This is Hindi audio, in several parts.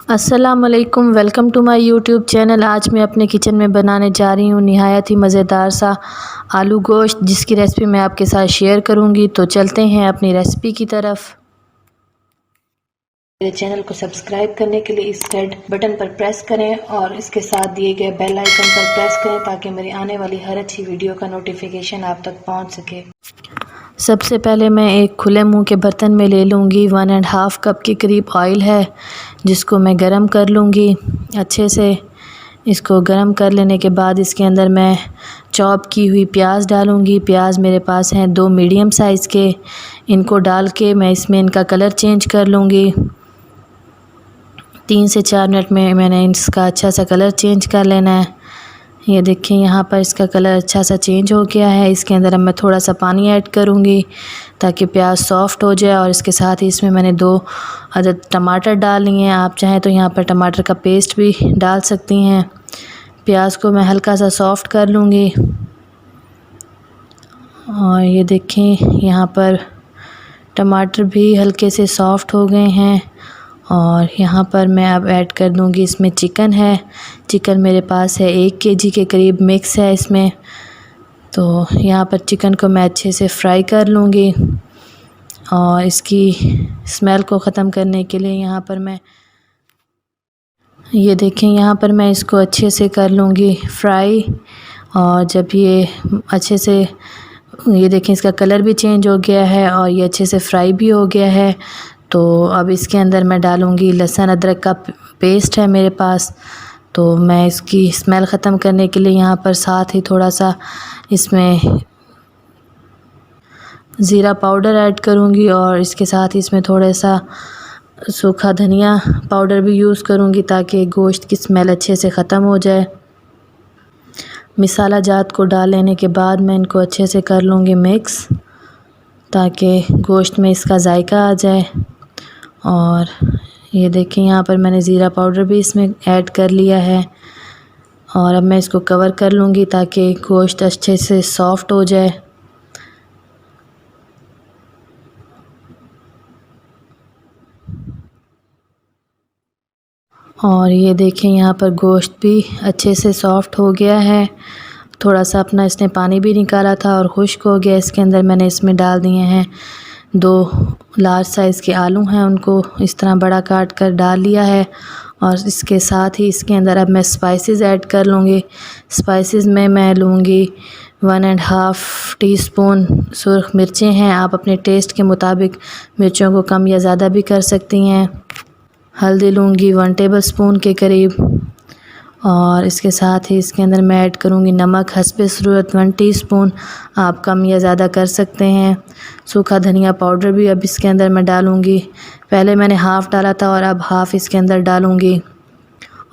अस्सलामुअलैकुम, welcome to my YouTube channel. आज मैं अपने किचन में बनाने जा रही हूँ निहायत ही मज़ेदार सा आलू गोश्त, जिसकी रेसिपी मैं आपके साथ शेयर करूँगी। तो चलते हैं अपनी रेसिपी की तरफ। मेरे चैनल को सब्सक्राइब करने के लिए इस रेड बटन पर प्रेस करें और इसके साथ दिए गए बेल आइकन पर प्रेस करें ताकि मेरी आने वाली हर अच्छी वीडियो का नोटिफिकेशन आप तक पहुँच सके। सबसे पहले मैं एक खुले मुंह के बर्तन में ले लूँगी 1.5 कप के करीब ऑयल है, जिसको मैं गरम कर लूँगी अच्छे से। इसको गरम कर लेने के बाद इसके अंदर मैं चॉप की हुई प्याज डालूँगी। प्याज मेरे पास हैं 2 मीडियम साइज़ के। इनको डाल के मैं इसमें इनका कलर चेंज कर लूँगी। 3 से 4 मिनट में मैंने इसका अच्छा सा कलर चेंज कर लेना है। ये देखें, यहाँ पर इसका कलर अच्छा सा चेंज हो गया है। इसके अंदर अब मैं थोड़ा सा पानी ऐड करूँगी ताकि प्याज सॉफ़्ट हो जाए। और इसके साथ ही इसमें मैंने 2 अदद टमाटर डाल लिए हैं। आप चाहें तो यहाँ पर टमाटर का पेस्ट भी डाल सकती हैं। प्याज को मैं हल्का सा सॉफ़्ट कर लूँगी। और ये देखें, यहाँ पर टमाटर भी हल्के से सॉफ़्ट हो गए हैं। और यहाँ पर मैं अब ऐड कर दूँगी, इसमें चिकन है। चिकन मेरे पास है 1 केजी के करीब मिक्स है इसमें। तो यहाँ पर चिकन को मैं अच्छे से फ्राई कर लूँगी। और इसकी स्मेल को ख़त्म करने के लिए यहाँ पर मैं ये देखें, यहाँ पर मैं इसको अच्छे से कर लूँगी फ्राई। और जब ये अच्छे से ये देखें, इसका कलर भी चेंज हो गया है और ये अच्छे से फ्राई भी हो गया है। तो अब इसके अंदर मैं डालूँगी लहसुन अदरक का पेस्ट है मेरे पास। तो मैं इसकी स्मेल ख़त्म करने के लिए यहाँ पर साथ ही थोड़ा सा इसमें ज़ीरा पाउडर ऐड करूँगी। और इसके साथ ही इसमें थोड़ा सा सूखा धनिया पाउडर भी यूज़ करूँगी ताकि गोश्त की स्मेल अच्छे से ख़त्म हो जाए। मसाला जात को डाल लेने के बाद मैं इनको अच्छे से कर लूँगी मिक्स ताकि गोश्त में इसका जायका आ जाए। और ये देखें, यहाँ पर मैंने ज़ीरा पाउडर भी इसमें ऐड कर लिया है। और अब मैं इसको कवर कर लूँगी ताकि गोश्त अच्छे से सॉफ़्ट हो जाए। और ये देखें, यहाँ पर गोश्त भी अच्छे से सॉफ़्ट हो गया है। थोड़ा सा अपना इसने पानी भी निकाला था और खुश्क हो गया। इसके अंदर मैंने इसमें डाल दिए हैं 2 लार्ज साइज़ के आलू हैं, उनको इस तरह बड़ा काट कर डाल लिया है। और इसके साथ ही इसके अंदर अब मैं स्पाइसेस ऐड कर लूँगी। स्पाइसेस में मैं लूँगी 1.5 टीस्पून सुर्ख मिर्चें हैं। आप अपने टेस्ट के मुताबिक मिर्चों को कम या ज़्यादा भी कर सकती हैं। हल्दी लूँगी 1 टेबलस्पून के करीब। और इसके साथ ही इसके अंदर मैं ऐड करूँगी नमक हस्बे ज़रूरत 1 टीस्पून। आप कम या ज़्यादा कर सकते हैं। सूखा धनिया पाउडर भी अब इसके अंदर मैं डालूँगी। पहले मैंने हाफ़ डाला था और अब हाफ़ इसके अंदर डालूँगी।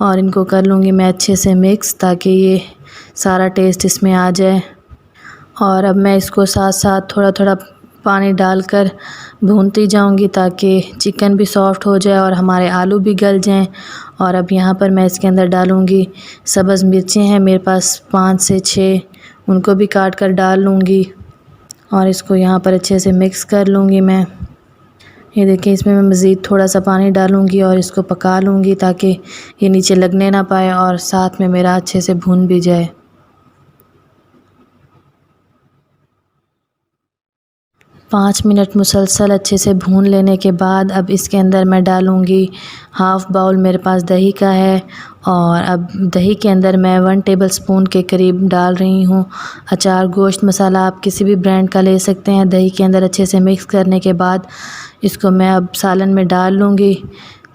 और इनको कर लूँगी मैं अच्छे से मिक्स ताकि ये सारा टेस्ट इसमें आ जाए। और अब मैं इसको साथ साथ थोड़ा थोड़ा पानी डालकर भूनती जाऊंगी ताकि चिकन भी सॉफ़्ट हो जाए और हमारे आलू भी गल जाएं। और अब यहाँ पर मैं इसके अंदर डालूंगी सब्ज़ मिर्चें हैं मेरे पास 5 से 6, उनको भी काट कर डाल लूँगी। और इसको यहाँ पर अच्छे से मिक्स कर लूँगी मैं। ये देखिए, इसमें मैं मज़ीद थोड़ा सा पानी डालूँगी और इसको पका लूँगी ताकि ये नीचे लगने ना पाए और साथ में मेरा अच्छे से भून भी जाए। 5 मिनट मुसलसल अच्छे से भून लेने के बाद अब इसके अंदर मैं डालूँगी हाफ़ बाउल मेरे पास दही का है। और अब दही के अंदर मैं 1 टेबलस्पून के करीब डाल रही हूँ अचार गोश्त मसाला। आप किसी भी ब्रांड का ले सकते हैं। दही के अंदर अच्छे से मिक्स करने के बाद इसको मैं अब सालन में डाल लूँगी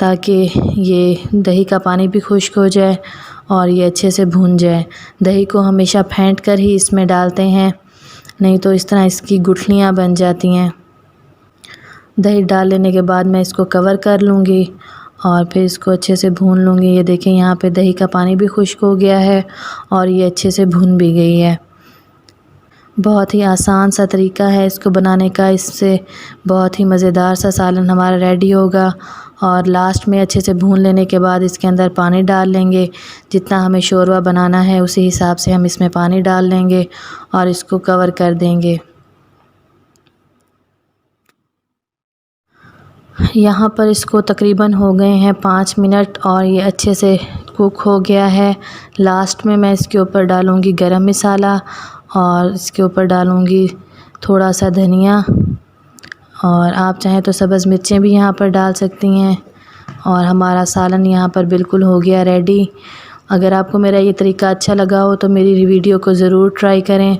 ताकि ये दही का पानी भी खुश्क हो जाए और ये अच्छे से भून जाए। दही को हमेशा फेंट कर ही इसमें डालते हैं, नहीं तो इस तरह इसकी गुठलियाँ बन जाती हैं। दही डाल लेने के बाद मैं इसको कवर कर लूँगी और फिर इसको अच्छे से भून लूँगी। ये देखें, यहाँ पे दही का पानी भी खुश्क हो गया है और ये अच्छे से भून भी गई है। बहुत ही आसान सा तरीका है इसको बनाने का। इससे बहुत ही मज़ेदार सा सालन हमारा रेडी होगा। और लास्ट में अच्छे से भून लेने के बाद इसके अंदर पानी डाल लेंगे। जितना हमें शोरबा बनाना है उसी हिसाब से हम इसमें पानी डाल लेंगे और इसको कवर कर देंगे। यहाँ पर इसको तकरीबन हो गए हैं 5 मिनट और ये अच्छे से कुक हो गया है। लास्ट में मैं इसके ऊपर डालूँगी गरम मसाला और इसके ऊपर डालूँगी थोड़ा सा धनिया, और आप चाहें तो सब्ज़ मिर्चें भी यहाँ पर डाल सकती हैं। और हमारा सालन यहाँ पर बिल्कुल हो गया रेडी। अगर आपको मेरा ये तरीका अच्छा लगा हो तो मेरी वीडियो को ज़रूर ट्राई करें।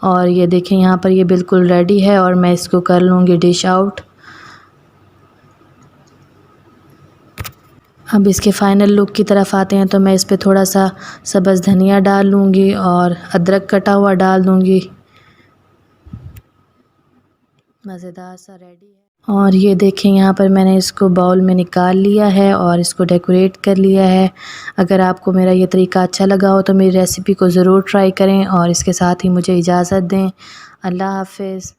और ये देखें यहाँ पर ये बिल्कुल रेडी है और मैं इसको कर लूँगी डिश आउट। अब इसके फ़ाइनल लुक की तरफ आते हैं तो मैं इस पे थोड़ा सा सब्ज़ धनिया डाल लूँगी और अदरक कटा हुआ डाल दूँगी। मज़ेदार सा रेडी है। और ये देखें यहाँ पर मैंने इसको बाउल में निकाल लिया है और इसको डेकोरेट कर लिया है। अगर आपको मेरा ये तरीका अच्छा लगा हो तो मेरी रेसिपी को ज़रूर ट्राई करें और इसके साथ ही मुझे इजाज़त दें। अल्लाह हाफ़िज़।